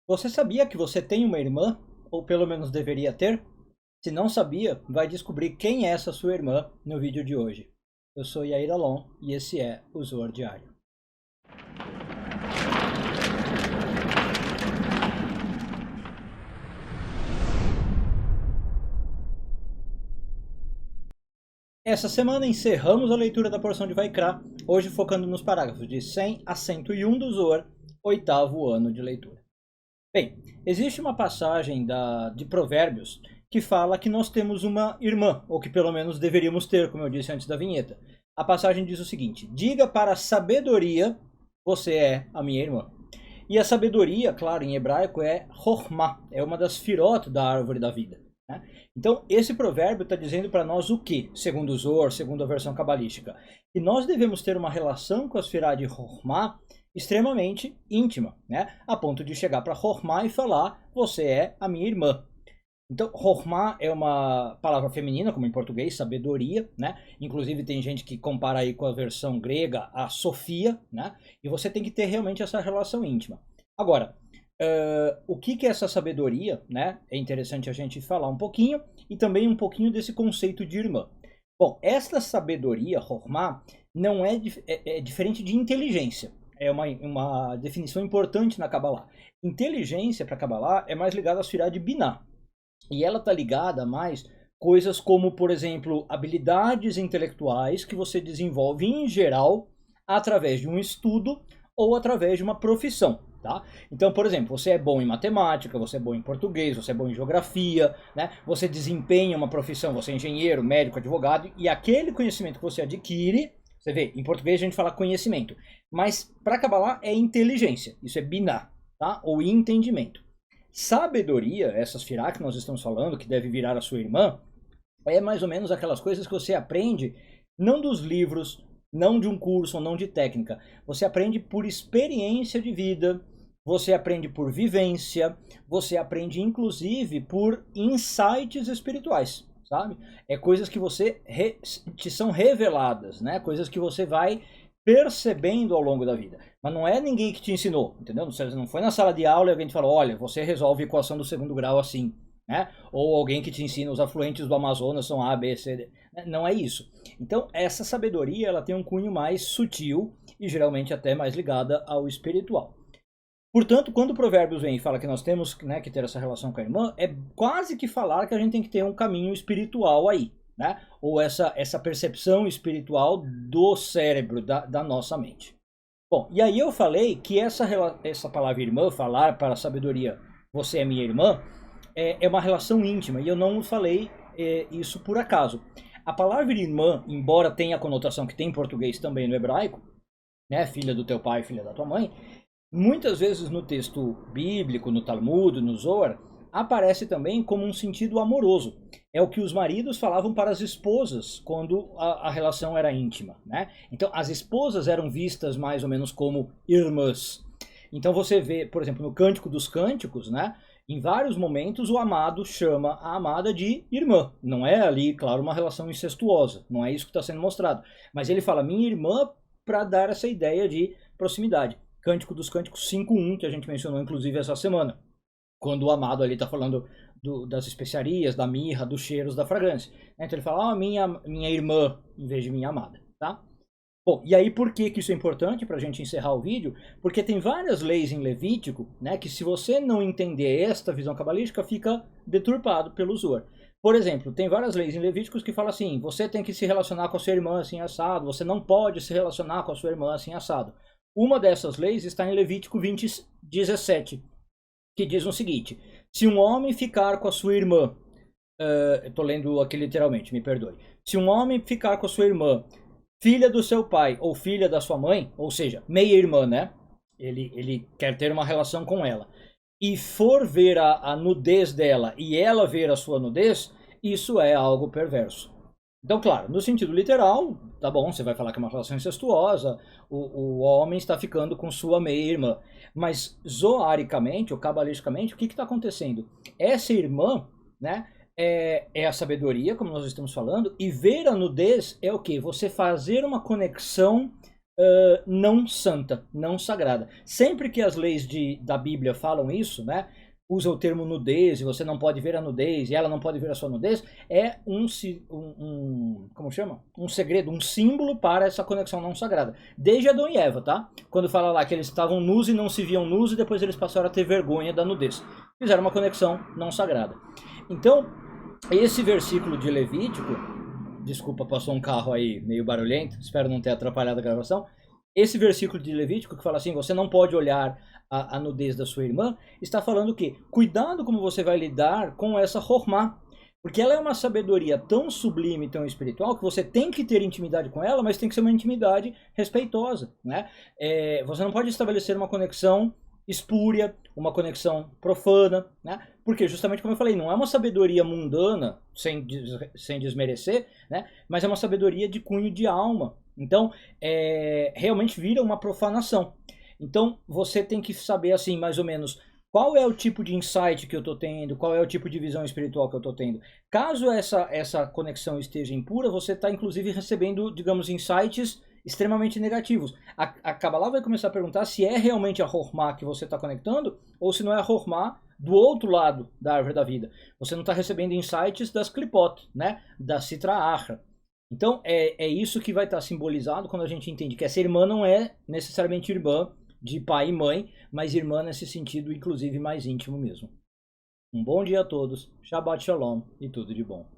Você sabia que você tem uma irmã? Ou pelo menos deveria ter? Se não sabia, vai descobrir quem é essa sua irmã no vídeo de hoje. Eu sou Yair Alon e esse é o Zoar Diário. Essa semana encerramos a leitura da porção de Vaikra, hoje focando nos parágrafos de 100 a 101 do Zoar, oitavo ano de leitura. Bem, existe uma passagem de Provérbios que fala que nós temos uma irmã, ou que pelo menos deveríamos ter, como eu disse antes da vinheta. A passagem diz o seguinte: diga para a sabedoria, você é a minha irmã. E a sabedoria, claro, em hebraico é Chokhmah, é uma das firot da árvore da vida. Né? Então, esse provérbio está dizendo para nós o que, segundo o Zohar, segundo a versão cabalística? Que nós devemos ter uma relação com as firot de Chokhmah extremamente íntima, né? A ponto de chegar para Chokhmah e falar, você é a minha irmã. Então, Chokhmah é uma palavra feminina, como em português, sabedoria, né? Inclusive tem gente que compara aí com a versão grega, a Sofia, né? E você tem que ter realmente essa relação íntima. Agora, o que é essa sabedoria, né? É interessante a gente falar um pouquinho e também um pouquinho desse conceito de irmã. Bom, esta sabedoria, Chokhmah, não é diferente de inteligência. É uma definição importante na Kabbalah. Inteligência para Kabbalah é mais ligada à Sfirá de Binah. E ela está ligada a mais coisas como, por exemplo, habilidades intelectuais que você desenvolve em geral através de um estudo ou através de uma profissão. Tá? Então, por exemplo, você é bom em matemática, você é bom em português, você é bom em geografia, né? Você desempenha uma profissão, você é engenheiro, médico, advogado, e aquele conhecimento que você adquire, você vê, em português a gente fala conhecimento, mas para Kabbalah é inteligência, isso é binah, tá? Ou entendimento. Sabedoria, essas firá que nós estamos falando, que deve virar a sua irmã, é mais ou menos aquelas coisas que você aprende não dos livros, não de um curso ou não de técnica. Você aprende por experiência de vida, você aprende por vivência, você aprende inclusive por insights espirituais, sabe? É coisas que te são reveladas, né? Coisas que você vai percebendo ao longo da vida. Mas não é ninguém que te ensinou, entendeu? Não foi na sala de aula e alguém te falou, olha, você resolve a equação do segundo grau assim, né? Ou alguém que te ensina os afluentes do Amazonas são A, B, C, D. Não é isso. Então, essa sabedoria, ela tem um cunho mais sutil e geralmente até mais ligada ao espiritual. Portanto, quando o Provérbios vem e fala que nós temos, né, que ter essa relação com a irmã, é quase que falar que a gente tem que ter um caminho espiritual aí, né? Ou essa percepção espiritual do cérebro, da nossa mente. Bom, e aí eu falei que essa palavra irmã, falar para a sabedoria, você é minha irmã, é uma relação íntima, e eu não falei isso por acaso. A palavra irmã, embora tenha a conotação que tem em português também no hebraico, né, filha do teu pai, filha da tua mãe, muitas vezes no texto bíblico, no Talmud, no Zohar, aparece também como um sentido amoroso. É o que os maridos falavam para as esposas quando a relação era íntima, né? Então, as esposas eram vistas mais ou menos como irmãs. Então, você vê, por exemplo, no Cântico dos Cânticos, né? Em vários momentos, o amado chama a amada de irmã. Não é ali, claro, uma relação incestuosa. Não é isso que está sendo mostrado. Mas ele fala minha irmã para dar essa ideia de proximidade. Cântico dos Cânticos 5.1, que a gente mencionou inclusive essa semana, quando o amado ali está falando das especiarias, da mirra, dos cheiros, da fragrância. Então ele fala, minha irmã, em vez de minha amada, tá? Bom, e aí por que isso é importante para a gente encerrar o vídeo? Porque tem várias leis em Levítico, né, que se você não entender esta visão cabalística, fica deturpado pelo Zohar. Por exemplo, tem várias leis em Levíticos que falam assim, você tem que se relacionar com a sua irmã assim assado, você não pode se relacionar com a sua irmã assim assado. Uma dessas leis está em Levítico 20:17, que diz o seguinte, se um homem ficar com a sua irmã, estou lendo aqui literalmente, me perdoe, se um homem ficar com a sua irmã, filha do seu pai ou filha da sua mãe, ou seja, meia-irmã, né? Ele quer ter uma relação com ela, e for ver a nudez dela e ela ver a sua nudez, isso é algo perverso. Então, claro, no sentido literal, tá bom, você vai falar que é uma relação incestuosa, o homem está ficando com sua meia-irmã. Mas, zoaricamente, ou cabalisticamente, o que está acontecendo? Essa irmã, né, é a sabedoria, como nós estamos falando, e ver a nudez é o quê? Você fazer uma conexão não santa, não sagrada. Sempre que as leis da Bíblia falam isso, né, usa o termo nudez, e você não pode ver a nudez, e ela não pode ver a sua nudez, é como chama? Um segredo, um símbolo para essa conexão não sagrada. Desde Adão e Eva, tá? Quando fala lá que eles estavam nus e não se viam nus, e depois eles passaram a ter vergonha da nudez. Fizeram uma conexão não sagrada. Então, esse versículo de Levítico, desculpa, passou um carro aí meio barulhento, espero não ter atrapalhado a gravação. Esse versículo de Levítico que fala assim, você não pode olhar a nudez da sua irmã, está falando que cuidado como você vai lidar com essa hormá, porque ela é uma sabedoria tão sublime, tão espiritual, que você tem que ter intimidade com ela, mas tem que ser uma intimidade respeitosa, né? Você não pode estabelecer uma conexão espúria, uma conexão profana, né? Porque justamente como eu falei, não é uma sabedoria mundana, sem desmerecer, né? Mas é uma sabedoria de cunho de alma. Então, realmente vira uma profanação. Então, você tem que saber, assim, mais ou menos, qual é o tipo de insight que eu estou tendo, qual é o tipo de visão espiritual que eu estou tendo. Caso essa conexão esteja impura, você está, inclusive, recebendo, digamos, insights extremamente negativos. A Kabbalah vai começar a perguntar se é realmente a Hormá que você está conectando ou se não é a Hormá do outro lado da árvore da vida. Você não está recebendo insights das Klipot, né? Da Sitra Achra. Então, é isso que vai estar simbolizado quando a gente entende que essa irmã não é necessariamente irmã de pai e mãe, mas irmã nesse sentido, inclusive, mais íntimo mesmo. Um bom dia a todos, Shabbat Shalom e tudo de bom.